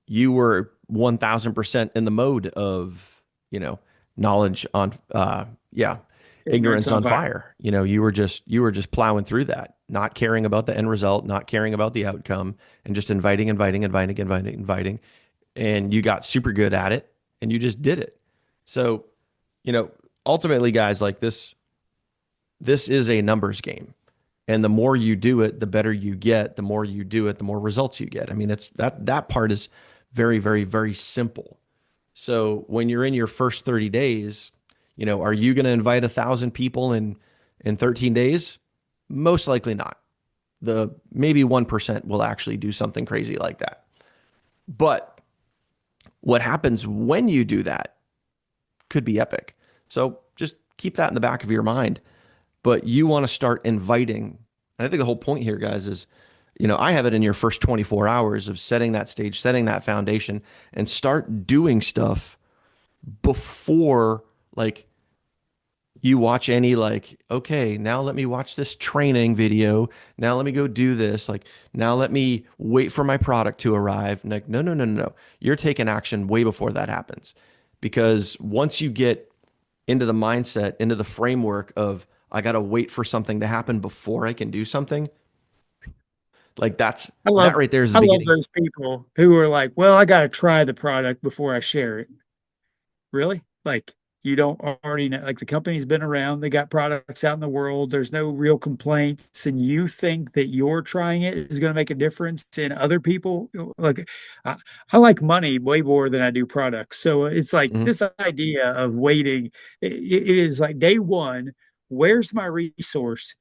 Speaker 1: you were 1000% in the mode of, knowledge on, yeah,
Speaker 2: Ignorance
Speaker 1: ignorance
Speaker 2: on
Speaker 1: on
Speaker 2: fire.
Speaker 1: fire. You were just plowing through that, not caring about the end result, not caring about the outcome, and just inviting, inviting, inviting, inviting, inviting. And you got super good at it and you just did it. So, you know, ultimately, guys, like this is a numbers game. And the more you do it, the better you get. The more you do it, the more results you get. I mean, it's that part is very, very, very simple. So when you're in your first 30 days, are you going to invite 1,000 people in 13 days? Most likely not. The maybe 1% will actually do something crazy like that. But what happens when you do that could be epic. So just keep that in the back of your mind. But you want to start inviting. And I think the whole point here, guys, is, I have it in your first 24 hours of setting that stage, setting that foundation, and start doing stuff before like you watch any like, okay, now let me watch this training video. Now let me go do this. Like, now let me wait for my product to arrive. Like, no, no, no, no, no. You're taking action way before that happens. Because once you get into the mindset, into the framework of, I got to wait for something to happen before I can do something, like
Speaker 2: I
Speaker 1: that
Speaker 2: love
Speaker 1: right there is the
Speaker 2: I love
Speaker 1: beginning.
Speaker 2: those people who are like, well, I got to try the product before I share it. Really? Like you don't already know, like the company's been around, they got products out in the world, there's no real complaints, and you think that you're trying it is going to make a difference in other people. Like I, I like money way more than I do products. So it's like
Speaker 1: Mhm.
Speaker 2: this idea of waiting, it is like day one, where's my resource?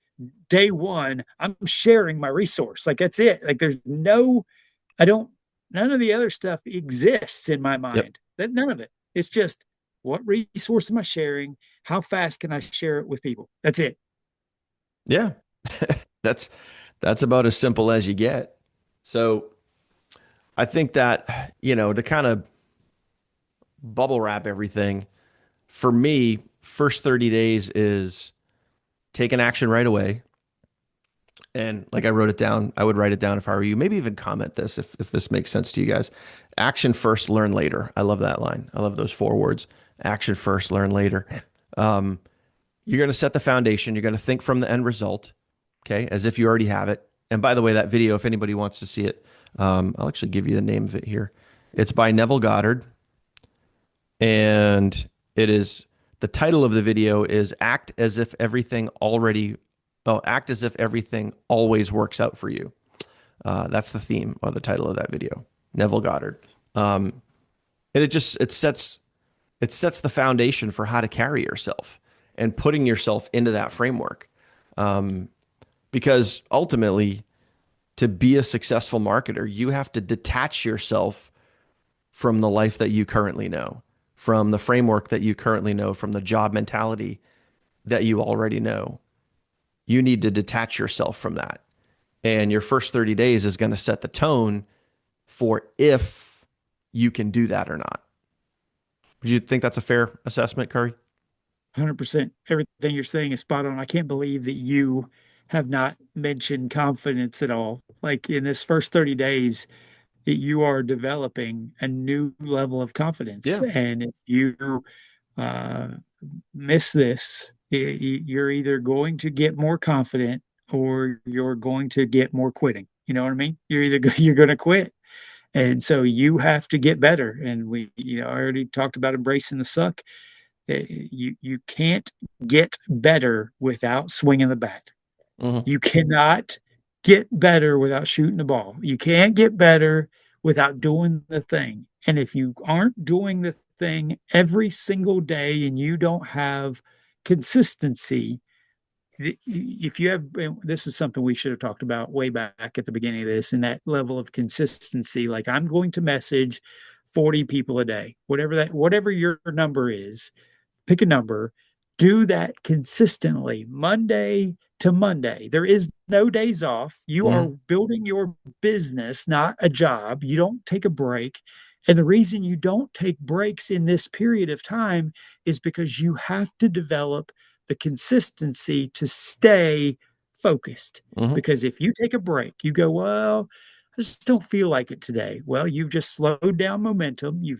Speaker 2: Day one, I'm sharing my resource. Like that's it. Like there's no, I don't, none of the other stuff exists in my
Speaker 1: Yep.
Speaker 2: mind. That none of it. It's just what resource am I sharing? How fast can I share it with people? That's it.
Speaker 1: Yeah. That's that's about as simple as you get. So I think that, to kind of bubble wrap everything, for me, first 30 days is take an action right away. And like I wrote it down, I would write it down if I were you. Maybe even comment this if this makes sense to you guys. Action first, learn later. I love that line. I love those 4 words. Action first, learn later. Um, you're going to set the foundation. You're going to think from the end result, okay, as if you already have it. And by the way, that video, if anybody wants to see it, I'll actually give you the name of it here. It's by Neville Goddard, and it is the title of the video is act as if everything always works out for you. That's the theme or the title of that video. Neville Goddard. And it sets the foundation for how to carry yourself and putting yourself into that framework. Um, because ultimately, to be a successful marketer, you have to detach yourself from the life that you currently know, from the framework that you currently know, from the job mentality that you already know. You need to detach yourself from that. And your first 30 days is going to set the tone for if you can do that or not. Would you think that's a fair assessment, Curry?
Speaker 2: 100%. Everything you're saying is spot on. I can't believe that you have not mentioned confidence at all. Like in this first 30 days, you are developing a new level of confidence.
Speaker 1: Yeah.
Speaker 2: And if you uh, miss this, you're either going to get more confident or you're going to get more quitting. You know what I mean? You're either you're going to quit. And so you have to get better. And I already talked about embracing the suck. You can't get better without swinging the bat.
Speaker 1: Hmm.
Speaker 2: You cannot get better without shooting the ball. You can't get better without doing the thing. And if you aren't doing the thing every single day and you don't have consistency, if you have, this is something we should have talked about way back at the beginning of this, and that level of consistency. Like I'm going to message 40 people a day, whatever your number is, pick a number, do that consistently, Monday to Monday. There is no days off. You are
Speaker 1: Hmm.
Speaker 2: building your business, not a job. You don't take a break. And the reason you don't take breaks in this period of time is because you have to develop the consistency to stay focused.
Speaker 1: Hmm.
Speaker 2: Because if you take a break, you go, well, I just don't feel like it today. Well, you've just slowed down momentum. You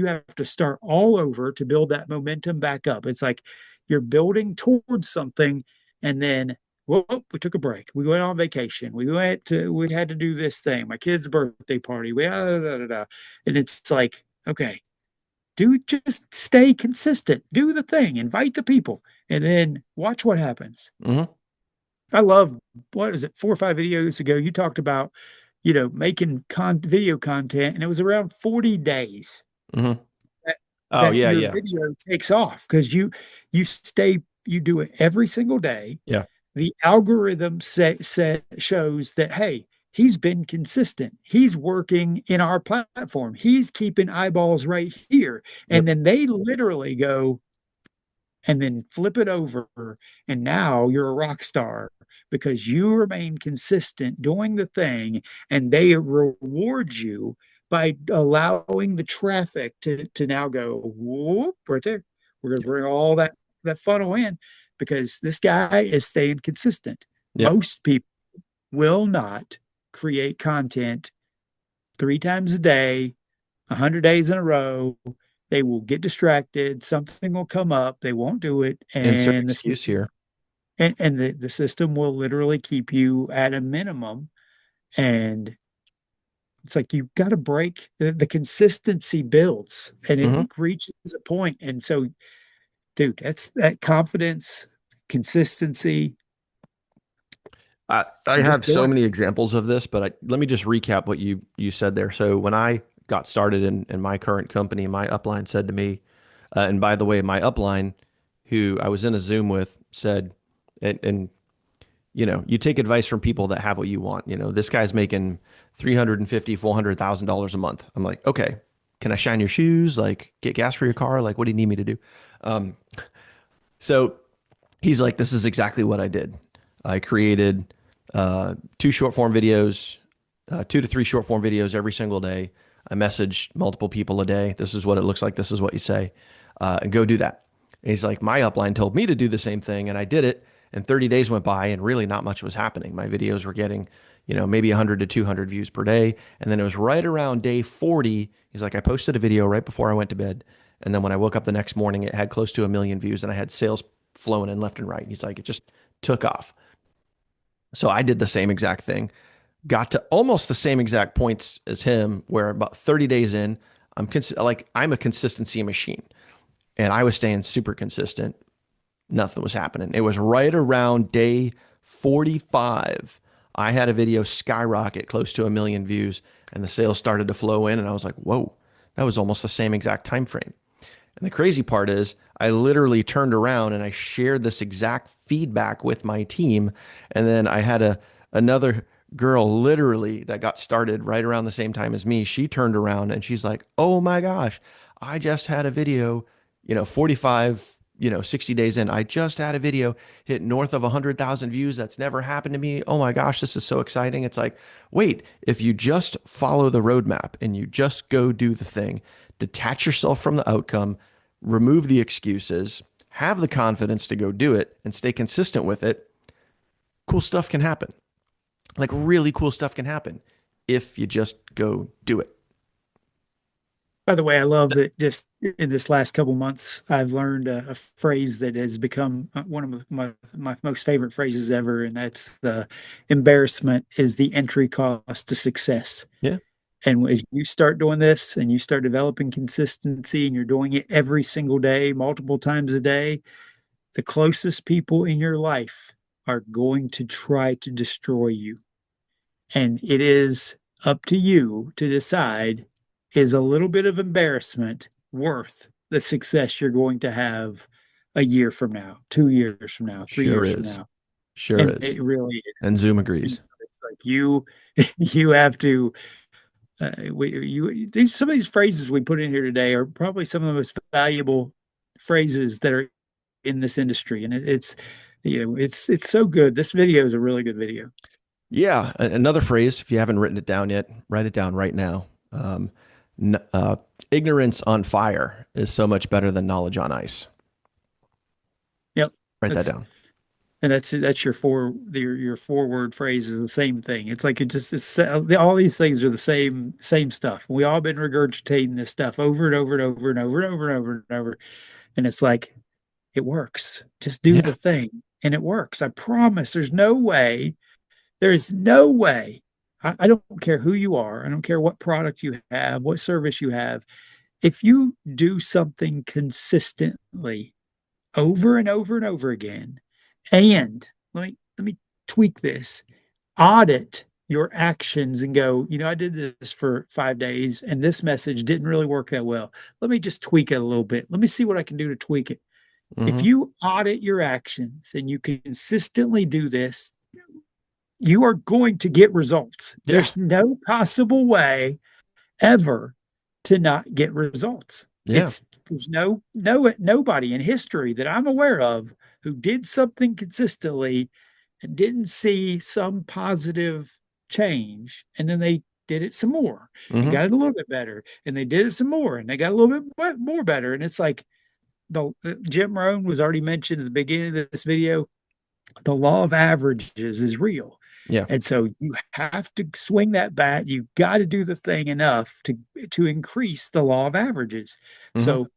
Speaker 2: have to start all over to build that momentum back up. It's like you're building towards something and then well, we took a break. We went on vacation. We had to do this thing, my kid's birthday party. And it's like, okay, just stay consistent. Do the thing, invite the people, and then watch what happens.
Speaker 1: Hmm.
Speaker 2: I love what is it, 4 or 5 videos ago, you talked about, making video content, and it was around 40 days
Speaker 1: Hmm.
Speaker 2: that,
Speaker 1: Oh
Speaker 2: that
Speaker 1: yeah,
Speaker 2: your
Speaker 1: yeah,
Speaker 2: video takes off because you do it every single day.
Speaker 1: yeah.
Speaker 2: The algorithm shows that, hey, he's been consistent. He's working in our platform. He's keeping eyeballs right here. And
Speaker 1: Yep.
Speaker 2: then they literally go, and then flip it over. And now you're a rock star because you remain consistent doing the thing, and they reward you by allowing the traffic to now go whoop right there. We're going to bring all that funnel in because this guy is staying consistent.
Speaker 1: Yep.
Speaker 2: Most people will not create content 3 times a day, 100 days in a row. They will get distracted. Something will come up. They won't do it.
Speaker 1: Insert
Speaker 2: And the
Speaker 1: excuse
Speaker 2: system,
Speaker 1: here.
Speaker 2: the system will literally keep you at a minimum. And it's like you got to break the consistency builds and it
Speaker 1: Hmm.
Speaker 2: reaches a point. And so, dude, that's that confidence, consistency,
Speaker 1: I
Speaker 2: and just
Speaker 1: have so
Speaker 2: doing
Speaker 1: many examples of this, but let me just recap what you said there. So when I got started in my current company, my upline said to me, and by the way, my upline, who I was in a Zoom with, said, and you take advice from people that have what you want. This guy's making 350, $400,000 a month. I'm like, okay, can I shine your shoes? Like, get gas for your car? Like, what do you need me to do? Um, so he's like, this is exactly what I did. I created two short form videos, 2 to 3 short form videos every single day. I message multiple people a day. This is what it looks like. This is what you say, and go do that. And he's like, my upline told me to do the same thing, and I did it. And 30 days went by, and really not much was happening. My videos were getting, maybe 100 to 200 views per day. And then it was right around day 40. He's like, I posted a video right before I went to bed. And then when I woke up the next morning, it had close to 1 million views, and I had sales flowing in left and right. He's like, it just took off. So I did the same exact thing, got to almost the same exact points as him, where about 30 days in, I'm a consistency machine, and I was staying super consistent. Nothing was happening. It was right around day 45. I had a video skyrocket close to 1 million views, and the sales started to flow in, and I was like, whoa, that was almost the same exact time frame. And the crazy part is, I literally turned around and I shared this exact feedback with my team. And then I had another girl literally that got started right around the same time as me. She turned around and she's like, "Oh my gosh, I just had a video, 45, 60 days in. I just had a video hit north of 100,000 views. That's never happened to me. Oh my gosh, this is so exciting." It's like, wait, if you just follow the roadmap and you just go do the thing, detach yourself from the outcome, remove the excuses, have the confidence to go do it, and stay consistent with it, cool stuff can happen. Like really cool stuff can happen if you just go do it.
Speaker 2: By the way, I love that just in this last couple months, I've learned a phrase that has become one of my most favorite phrases ever, and that's the embarrassment is the entry cost to success.
Speaker 1: Yeah,
Speaker 2: And as you start doing this and you start developing consistency and you're doing it every single day, multiple times a day, the closest people in your life are going to try to destroy you. And it is up to you to decide, is a little bit of embarrassment worth the success you're going to have a year from now, 2 years from now, three
Speaker 1: sure
Speaker 2: years from
Speaker 1: is.
Speaker 2: now?
Speaker 1: Sure
Speaker 2: And
Speaker 1: is.
Speaker 2: it really is.
Speaker 1: And Zoom
Speaker 2: And
Speaker 1: agrees.
Speaker 2: it's like you have to some of these phrases we put in here today are probably some of the most valuable phrases that are in this industry, and it's it's so good. This video is a really good video.
Speaker 1: Yeah, another phrase, if you haven't written it down yet, write it down right now. N- uh, Ignorance on fire is so much better than knowledge on ice.
Speaker 2: Yep,
Speaker 1: Write that
Speaker 2: that's
Speaker 1: down.
Speaker 2: and that's your forward phrase is the same thing. It's like it's all these things are the same stuff. We all been regurgitating this stuff over and over and over and over and over and over and over, and it's like it works. Just do
Speaker 1: Yeah.
Speaker 2: the thing, and it works. I promise. There's no way. I don't care who you are. I don't care what product you have, what service you have. If you do something consistently over and over and over again, and let me tweak this, audit your actions and go, I did this for 5 days and this message didn't really work that well. Let me just tweak it a little bit. Let me see what I can do to tweak it. If
Speaker 1: Hmm.
Speaker 2: you audit your actions and you consistently do this, you are going to get results.
Speaker 1: Yeah.
Speaker 2: There's no possible way ever to not get results.
Speaker 1: Yeah.
Speaker 2: It's there's nobody in history that I'm aware of who did something consistently and didn't see some positive change, and then they did it some more and
Speaker 1: Hmm.
Speaker 2: got it a little bit better, and they did it some more and they got a little bit more better. And it's like the Jim Rohn was already mentioned at the beginning of this video. The law of averages is real.
Speaker 1: Yeah.
Speaker 2: And so you have to swing that bat. You got to do the thing enough to increase the law of averages.
Speaker 1: Hmm.
Speaker 2: So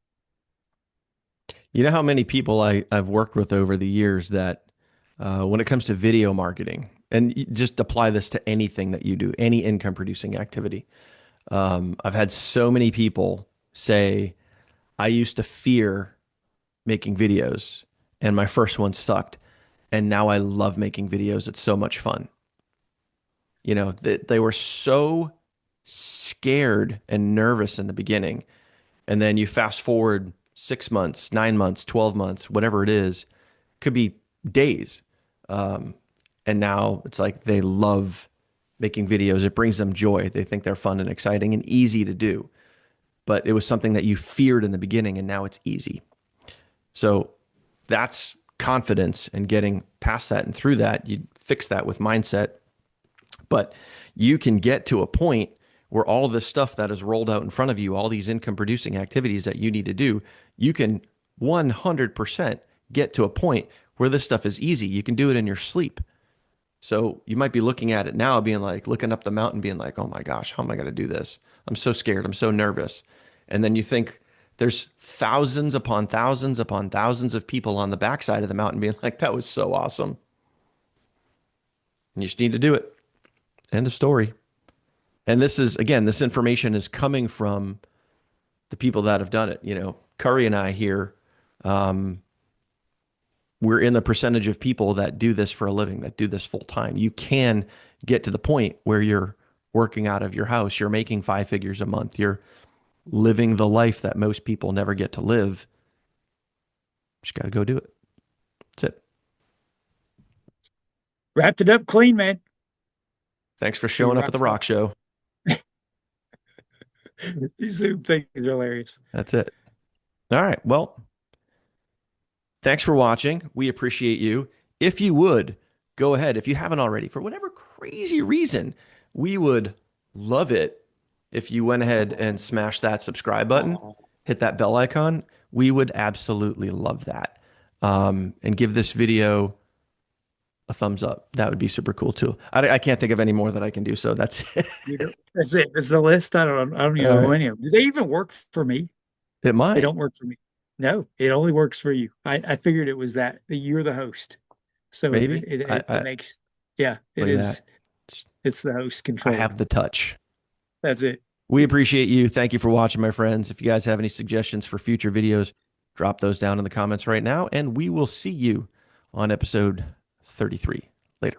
Speaker 1: You know how many people I've worked with over the years that when it comes to video marketing, and just apply this to anything that you do, any income producing activity. I've had so many people say, I used to fear making videos and my first one sucked. And now I love making videos. It's so much fun. They were so scared and nervous in the beginning. And then you fast forward 6 months, 9 months, 12 months, whatever it is, could be days. Um, and now it's like they love making videos. It brings them joy. They think they're fun and exciting and easy to do. But it was something that you feared in the beginning, and now it's easy. So that's confidence and getting past that and through that. You fix that with mindset. But you can get to a point where all this stuff that is rolled out in front of you, all these income producing activities that you need to do, you can 100% get to a point where this stuff is easy. You can do it in your sleep. So you might be looking at it now, being like, looking up the mountain, being like, oh my gosh, how am I going to do this? I'm so scared. I'm so nervous. And then you think there's thousands upon thousands upon thousands of people on the backside of the mountain being like, that was so awesome. And you just need to do it. End of story. And this is, again, this information is coming from the people that have done it. Curry and I here, um, we're in the percentage of people that do this for a living, that do this full time. You can get to the point where you're working out of your house, you're making 5 figures a month, you're living the life that most people never get to live. Just got to go do it. That's it.
Speaker 2: wrapped it up clean, man.
Speaker 1: Thanks for
Speaker 2: He
Speaker 1: showing up at the
Speaker 2: rocks
Speaker 1: rock show.
Speaker 2: it. These Zoom things are hilarious.
Speaker 1: That's it. All right. Well, thanks for watching. We appreciate you. If you would go ahead, if you haven't already, for whatever crazy reason, we would love it if you went ahead and smashed that subscribe button, hit that bell icon. We would absolutely love that. And give this video a thumbs up. That would be super cool too. I can't think of any more that I can do. So that's it.
Speaker 2: You know, that's it. That's the list. I don't
Speaker 1: All
Speaker 2: even know
Speaker 1: right.
Speaker 2: any of them. Do they even work for me?
Speaker 1: It
Speaker 2: They
Speaker 1: might.
Speaker 2: don't work for me. No, it only works for you. I figured it was that you're the host. So
Speaker 1: Maybe.
Speaker 2: it makes, yeah, it
Speaker 1: Look at
Speaker 2: is.
Speaker 1: that. It's-
Speaker 2: It's the host
Speaker 1: I
Speaker 2: control.
Speaker 1: have the touch.
Speaker 2: That's it.
Speaker 1: We appreciate you. Thank you for watching, my friends. If you guys have any suggestions for future videos, drop those down in the comments right now, and we will see you on episode 33. Later.